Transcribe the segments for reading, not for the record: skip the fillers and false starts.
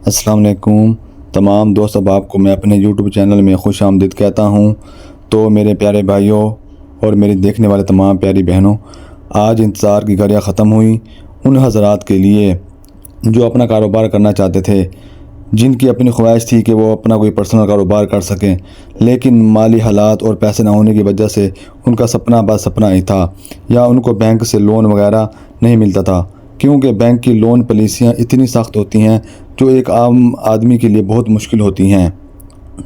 अस्सलाम वालेकुम तमाम दोस्त अहबाब को मैं अपने यूट्यूब चैनल में खुश आमदीद कहता हूँ। तो मेरे प्यारे भाइयों और मेरे देखने वाले तमाम प्यारी बहनों, आज इंतज़ार की घड़ियाँ ख़त्म हुई उन हज़रात के लिए जो अपना कारोबार करना चाहते थे, जिनकी अपनी ख्वाहिश थी कि वो अपना कोई पर्सनल कारोबार कर सकें, लेकिन माली हालात और पैसे ना होने की वजह से उनका सपना बस सपना ही था, या उनको बैंक से लोन वगैरह नहीं मिलता था, क्योंकि बैंक की लोन पॉलिसियाँ इतनी सख्त होती हैं जो एक आम आदमी के लिए बहुत मुश्किल होती हैं।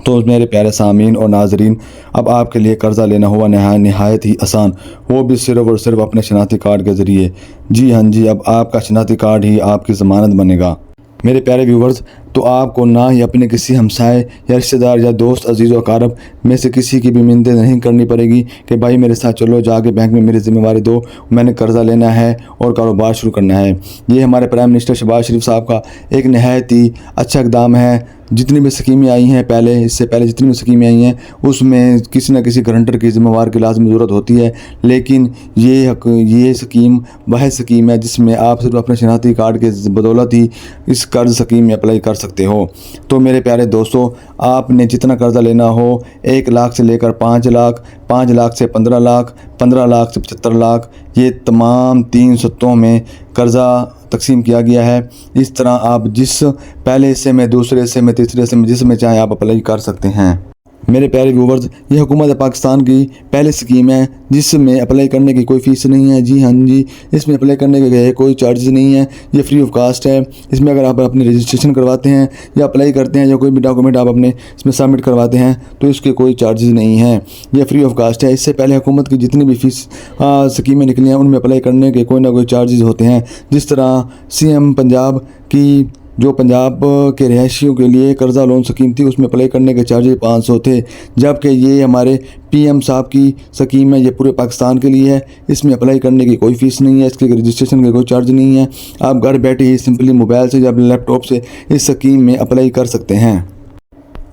तो मेरे प्यारे सामीन और नाजरीन, अब आपके लिए कर्ज़ा लेना हुआ नहायत ही आसान, वो भी सिर्फ़ और सिर्फ अपने शनाख्ती कार्ड के ज़रिए। जी हाँ जी, अब आपका शनाख्ती कार्ड ही आपकी ज़मानत बनेगा। मेरे प्यारे व्यूवर्स, तो आपको ना ही अपने किसी हमसाए या रिश्तेदार या दोस्त अजीज़ व अकारब में से किसी की भी मिन्नतें नहीं करनी पड़ेगी कि भाई मेरे साथ चलो, जाके बैंक में मेरी ज़िम्मेवारी दो, मैंने कर्ज़ा लेना है और कारोबार शुरू करना है। ये हमारे प्राइम मिनिस्टर शहबाज शरीफ साहब का एक नहायत ही अच्छा इक़दाम है। जितनी भी स्कीमें आई हैं पहले, इससे पहले जितनी भी स्कीमें आई हैं उसमें किसी न किसी गारंटर की ज़िम्मेवार की लाज़मी ज़रूरत होती है, लेकिन ये स्कीम वह स्कीम है जिसमें आप सिर्फ अपने शनाख्ती कार्ड के बदौलत ही इस कर्ज़ स्कीम में अप्लाई कर सकते हो। तो मेरे प्यारे दोस्तों, आपने जितना कर्ज़ा लेना हो, 1 लाख से लेकर 5 लाख, 5 लाख से 15 लाख, 15 लाख से 75 लाख, ये तमाम 3 सत्तों में कर्ज़ा तकसीम किया गया है। इस तरह आप जिस पहले हिस्से में, दूसरे हिस्से में, तीसरे हिस्से में, जिसमें चाहें आप अप्लाई कर सकते हैं। मेरे प्यारे व्यूवर्स, ये हुकूमत पाकिस्तान की पहली स्कीम है जिसमें अप्लाई करने की कोई फ़ीस नहीं है। जी हाँ जी, इसमें अप्लाई करने के कोई चार्जेस नहीं है, ये फ्री ऑफ कास्ट है। इसमें अगर आप अपनी रजिस्ट्रेशन करवाते हैं या अप्लाई करते हैं या कोई भी डॉक्यूमेंट आप अपने इसमें सबमिट करवाते हैं तो इसके कोई चार्जेस नहीं हैं, ये फ्री ऑफ कास्ट है। इससे पहले हुकूमत की जितनी भी फ़ीस स्कीमें निकली हैं उनमें अप्लाई करने के कोई ना कोई चार्जेस होते हैं। जिस तरह CM पंजाब की जो पंजाब के रहायशियों के लिए कर्ज़ा लोन स्कीम थी उसमें अप्लाई करने के चार्जेस 500 थे, जबकि ये हमारे PM साहब की स्कीम है, ये पूरे पाकिस्तान के लिए है। इसमें अप्लाई करने की कोई फ़ीस नहीं है, इसके रजिस्ट्रेशन का कोई चार्ज नहीं है। आप घर बैठे ही सिंपली मोबाइल से या लैपटॉप से इस स्कीम में अप्लाई कर सकते हैं।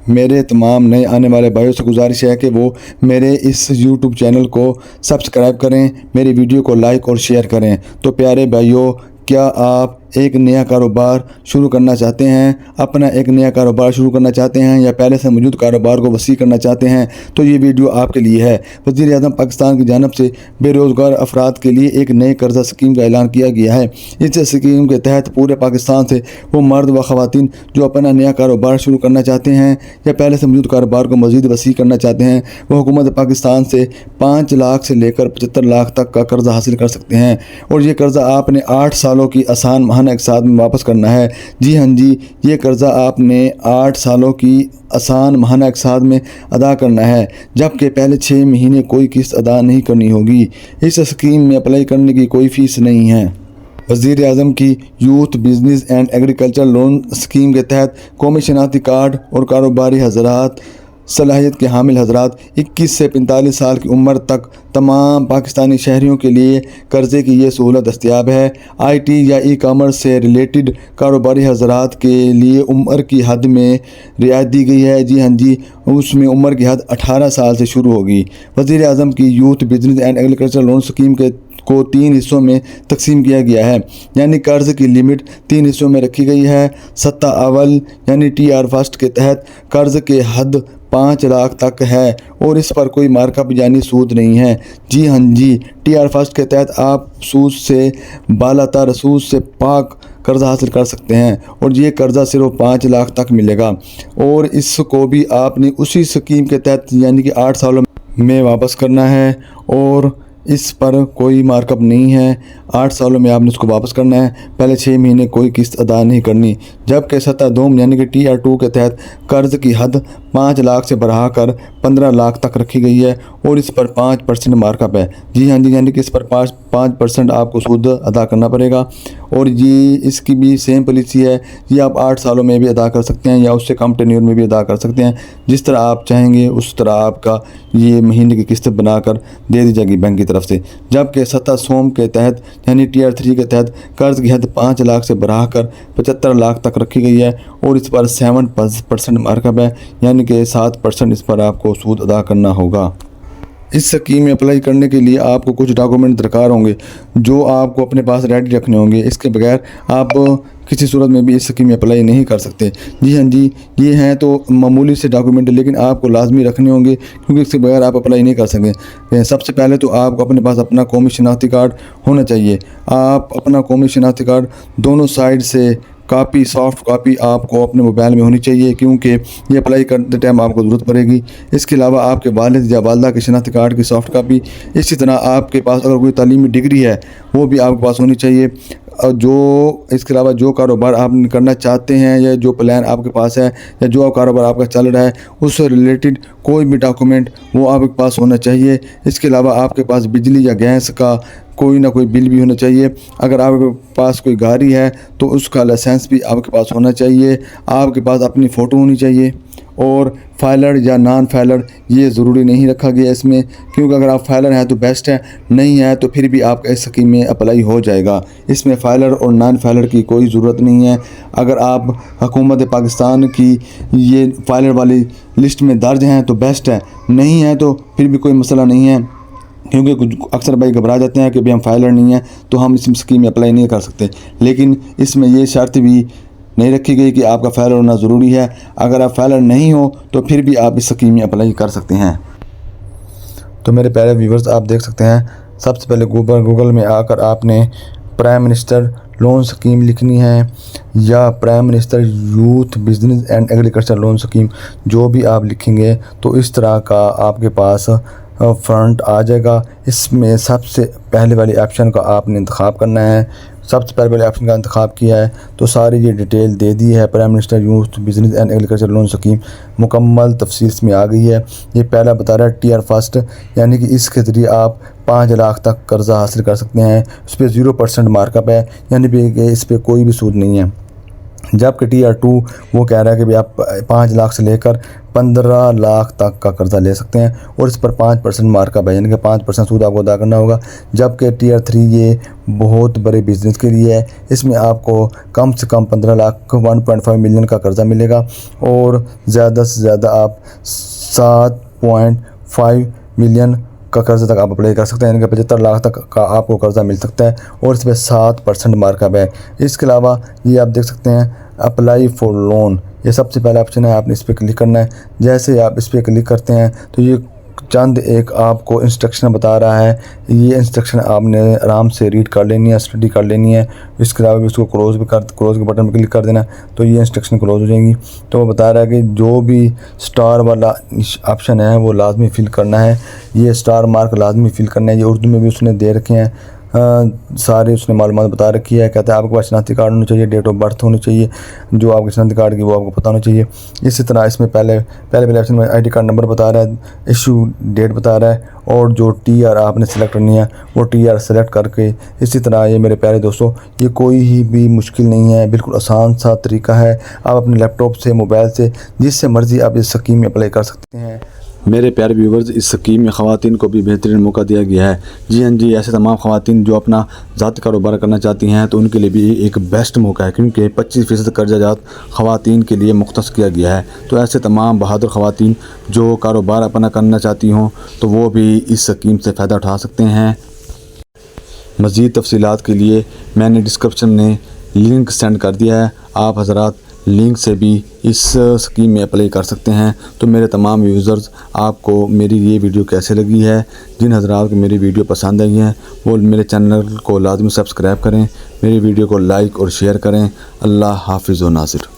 मेरे तमाम नए आने वाले भाइयों से गुजारिश है कि वो मेरे इस YouTube चैनल को सब्सक्राइब करें, मेरी वीडियो को लाइक और शेयर करें। तो प्यारे भाइयों, क्या आप एक नया कारोबार शुरू करना चाहते हैं, अपना एक नया कारोबार शुरू करना चाहते हैं, या पहले से मौजूद कारोबार को वसी करना चाहते हैं, तो ये वीडियो आपके लिए है। वज़ीर-ए-आज़म पाकिस्तान की जानिब से बेरोज़गार अफराद के लिए एक नए कर्ज़ा स्कीम का ऐलान किया गया है। इस स्कीम के तहत पूरे पाकिस्तान से वो मर्द व ख़वातीन जो अपना नया कारोबार शुरू करना चाहते हैं या पहले से मौजूद कारोबार को मज़ीद वसी करना चाहते हैं, वह हुकूमत पाकिस्तान से 5 लाख से लेकर 75 लाख तक का कर्ज़ा हासिल कर सकते हैं। और ये कर्ज़ा आपने 8 सालों की आसान महाना अक़सात में वापस करना है। जी हाँ जी, ये कर्ज़ा आपने 8 सालों की आसान महाना अक़सात में अदा करना है, जबकि पहले 6 महीने कोई किस्त अदा नहीं करनी होगी। इस स्कीम में अप्लाई करने की कोई फ़ीस नहीं है। वज़ीर-ए-आज़म की youth business and agriculture loan scheme के तहत कौमी शनाख्ती कार्ड और कारोबारी हज़रात, सलाहियत के हामिल हज़रात 21 से 45 साल की उम्र तक तमाम पाकिस्तानी शहरियों के लिए कर्ज़े की ये सहूलत दस्तयाब है। IT या ई-कॉमर्स से रिलेटेड कारोबारी हज़रात के लिए उम्र की हद में रियायत दी गई है। जी हाँ जी, उसमें उम्र की हद 18 साल से शुरू होगी। वज़ीर-ए-आज़म की youth business and agriculture loan scheme को 3 हिस्सों में तकसीम किया गया है, यानी कर्ज़ की लिमिट 3 हिस्सों में रखी गई है। सत्ता अवल यानी TR फर्स्ट के तहत कर्ज़ के हद 5 लाख तक है और इस पर कोई मार्कअप यानी सूद नहीं है। जी हाँ जी, TR फर्स्ट के तहत आप सूद से बालातर, सूद से पाक कर्ज़ा हासिल कर सकते हैं और ये कर्ज़ा सिर्फ 5 लाख तक मिलेगा, और इसको भी आपने उसी स्कीम के तहत यानी कि 8 सालों में वापस करना है और इस पर कोई मार्कअप नहीं है। 8 सालों में आपने इसको वापस करना है, पहले 6 महीने कोई किस्त अदा नहीं करनी। जबकि सत्ता दोम यानी कि TR2 के तहत कर्ज़ की हद 5 लाख से बढ़ाकर 15 लाख तक रखी गई है और इस पर 5% मार्कअप है। जी हाँ जी, यानी कि इस पर 5% आपको सूद अदा करना पड़ेगा। और ये इसकी भी सेम पॉलिसी है, ये आप 8 सालों में भी अदा कर सकते हैं या उससे कम टेन्योर में भी अदा कर सकते हैं। जिस तरह आप चाहेंगे उस तरह आपका ये महीने की किस्त बनाकर दे दी जाएगी बैंक की तरफ से। जबकि सत्ता सोम के तहत यानी TR3 के तहत कर्ज़ की हद 5 लाख से बढ़ाकर 75 लाख तक रखी गई है और इस पर 7% मार्कअप है, यानी कि 7% इस पर आपको सूद अदा करना होगा। इस स्कीम में अप्लाई करने के लिए आपको कुछ डॉक्यूमेंट दरकार होंगे जो आपको अपने पास रेडी रखने होंगे। इसके बगैर आप किसी सूरत में भी इस स्कीम में अप्लाई नहीं कर सकते। जी हाँ जी, ये हैं तो मामूली से डॉक्यूमेंट, लेकिन आपको लाजमी रखने होंगे क्योंकि इसके बगैर आप अप्लाई नहीं कर सकते। सबसे पहले तो आपको अपने पास अपना कौमी शनाख्ती कार्ड होना चाहिए। आप अपना कौमी शनाख्ती कार्ड दोनों साइड से कापी, सॉफ्ट कापी आपको अपने मोबाइल में होनी चाहिए क्योंकि ये अप्लाई करते टाइम आपको ज़रूरत पड़ेगी। इसके अलावा आपके वालिद या वालदा के शनाख्ती कार्ड की सॉफ्ट कापी, इसी तरह आपके पास अगर कोई तालीमी डिग्री है वो भी आपके पास होनी चाहिए। इसके अलावा जो कारोबार आप करना चाहते हैं या जो प्लान आपके पास है या जो कारोबार आपका चल रहा है उससे रिलेटेड कोई भी डॉक्यूमेंट वो आपके पास होना चाहिए। इसके अलावा आपके पास बिजली या गैस का कोई ना कोई बिल भी होना चाहिए। अगर आपके पास कोई गाड़ी है तो उसका लाइसेंस भी आपके पास होना चाहिए। आपके पास अपनी फ़ोटो होनी चाहिए और फाइलर या नॉन फाइलर ये ज़रूरी नहीं रखा गया इसमें, क्योंकि अगर आप फाइलर हैं तो बेस्ट है, नहीं है तो फिर भी आपका इस स्कीम में अप्लाई हो जाएगा। इसमें फ़ाइलर और नॉन फाइलर की कोई ज़रूरत नहीं है। अगर आप हुकूमत पाकिस्तान की ये फाइलर वाली लिस्ट में दर्ज हैं तो बेस्ट है, नहीं है तो फिर भी कोई मसला नहीं है, क्योंकि कुछ अक्सर भाई घबरा जाते हैं कि भाई हम फाइलर नहीं हैं तो हम इस स्कीम में अप्लाई नहीं कर सकते। लेकिन इसमें ये शर्त भी नहीं रखी गई कि आपका फाइलर होना ज़रूरी है। अगर आप फाइलर नहीं हो तो फिर भी आप इस स्कीम में अप्लाई कर सकते हैं। तो मेरे प्यारे व्यूवर्स, आप देख सकते हैं सबसे पहले गूगल में आकर आपने प्राइम मिनिस्टर लोन स्कीम लिखनी है या prime minister youth business and agriculture loan scheme, जो भी आप लिखेंगे तो इस तरह का आपके पास फ्रंट आ जाएगा। इसमें सबसे पहले वाले ऑप्शन का आपने इंतखाब करना है। सबसे पहले वाले ऑप्शन का इंतखाब किया है तो सारी ये डिटेल दे दी है। Prime minister youth business and agriculture loan scheme मुकम्मल तफसील में आ गई है। ये पहला बता रहा है टियर फर्स्ट, यानी कि इसके ज़रिए आप 5 लाख तक कर्ज़ा हासिल कर सकते हैं। उस पर 0% मार्कअप है, यानी कि इस पर कोई भी सूद नहीं है। जबकि टियर 2 वो कह रहा है कि भाई आप 5 लाख से लेकर 15 लाख तक का कर्ज़ा ले सकते हैं और इस पर 5% मार्कअप है, यानी कि 5% सूद आपको अदा करना होगा। जबकि टियर 3 ये बहुत बड़े बिज़नेस के लिए है। इसमें आपको कम से कम 15 लाख 1.5 मिलियन का कर्ज़ा मिलेगा और ज़्यादा से ज़्यादा आप 7.5 मिलियन का कर्ज़ा तक आप अप्लाई कर सकते हैं, यानी कि 75 लाख तक का आपको कर्ज़ा मिल सकता है और इस पर 7% मार्कअप है। इसके अलावा ये आप देख सकते हैं अप्लाई फॉर लोन, ये सबसे पहला ऑप्शन है, आपने इस पर क्लिक करना है। जैसे आप इस पर क्लिक करते हैं तो ये चंद एक आपको इंस्ट्रक्शन बता रहा है। ये इंस्ट्रक्शन आपने आराम से रीड कर लेनी है, स्टडी कर लेनी है। इसके अलावा भी उसको क्लोज़ के बटन पर क्लिक कर देना तो ये इंस्ट्रक्शन क्लोज़ हो जाएंगी। तो वो बता रहा है कि जो भी स्टार वाला ऑप्शन है वो लाजमी फिल करना है। ये स्टार मार्क लाजमी फिल करना है। ये उर्दू में भी उसने दे रखे हैं, सारे उसने मालूमात बता रखी है। कहता है आपके पास शनाख्ती कार्ड होना चाहिए, डेट ऑफ बर्थ होनी चाहिए, जो आपके शनाख्ती कार्ड की वो आपको पता होना चाहिए। इसी तरह इसमें पहले ऑप्शन में आईडी कार्ड नंबर बता रहा है, इशू डेट बता रहा है और जो टीआर आपने सेलेक्ट करनी है वो टीआर सेलेक्ट करके। इसी तरह ये मेरे प्यारे दोस्तों, ये कोई ही भी मुश्किल नहीं है, बिल्कुल आसान सा तरीका है। आप अपने लैपटॉप से, मोबाइल से, जिससे मर्ज़ी आप इस स्कीम में अप्लाई कर सकते हैं। मेरे प्यारे व्यूवर्स, इस स्कीम में ख़वातीन को भी बेहतरीन मौका दिया गया है। जी हाँ जी, ऐसे तमाम ख़वातीन जो अपना ज़ाती कारोबार करना चाहती हैं तो उनके लिए भी एक बेस्ट मौका है, क्योंकि 25% कर्जा जात ख़वातीन के लिए मुख्तस किया गया है। तो ऐसे तमाम बहादुर ख़वातीन जो कारोबार अपना करना चाहती हों तो वो भी इस स्कीम से फ़ायदा उठा सकते हैं। मज़ीद तफसीलात के लिए मैंने डिस्क्रिप्शन में लिंक सेंड कर दिया है, आप हज़रात लिंक से भी इस स्कीम में अप्लाई कर सकते हैं। तो मेरे तमाम यूज़र्स, आपको मेरी ये वीडियो कैसे लगी है? जिन हज़रात को मेरी वीडियो पसंद आई है वो मेरे चैनल को लाजमी सब्सक्राइब करें, मेरी वीडियो को लाइक और शेयर करें। अल्लाह हाफिज़ व नासिर।